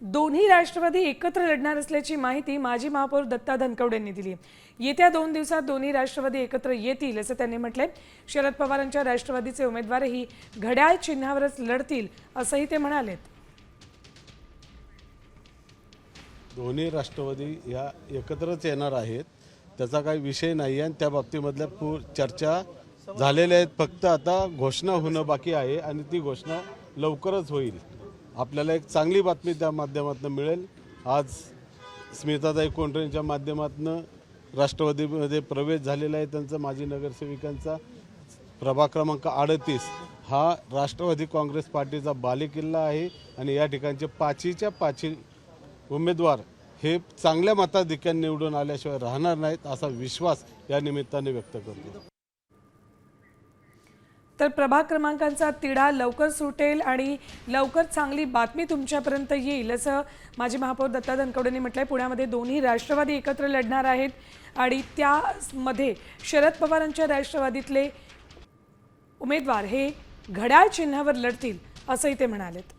दोन्ही राष्ट्रवादी एकत्र लढणार असल्याची माहिती माजी महापौर दत्ता धनकवडेंनी दिली। येत्या 2 दिवसात दोन्ही राष्ट्रवादी एकत्र येतील असं त्यांनी म्हटलंय। शरद पवारांच्या राष्ट्रवादीचे उमेदवारही घड्याळ चिन्हावरच लढतील असंही ते म्हणालेत। दोन्ही राष्ट्रवादी या एकत्रच येणार आहेत, त्याचा काही विषय नाही आणि त्या बाबतीमधल्या चर्चा झालेल्या आहेत। फक्त आता घोषणा होणं बाकी आहे आणि ती घोषणा लवकरच होईल। आपल्याला एक चांगली बातमी त्या माध्यमातून मिळेल। आज स्मिताताई कोंढरेंच्या माध्यमातून राष्ट्रवादीमध्ये प्रवेश झालेला आहे त्यांचा, माजी नगरसेविकांचा। प्रभाग क्रमांक 38 हा राष्ट्रवादी काँग्रेस पार्टीचा बालेकिल्ला आहे आणि या ठिकाणचे 5च्या 5 उमेदवार हे चांगल्या मताधिक्याने निवडून आल्याशिवाय राहणार नाहीत असा विश्वास या निमित्ताने व्यक्त करतो। तर प्रभाग क्रमांकांचा तिढा लवकर सुटेल आणि लवकर चांगली बातमी तुमच्यापर्यंत येईल असं माजी महापौर दत्ता धनकवडेंनी म्हटलंय। पुण्यामध्ये दोन्ही राष्ट्रवादी एकत्र लढणार आहेत आणि त्यामध्ये शरद पवारांच्या राष्ट्रवादीतले उमेदवार हे घड्याळ चिन्हावर लढतील असंही ते म्हणालेत।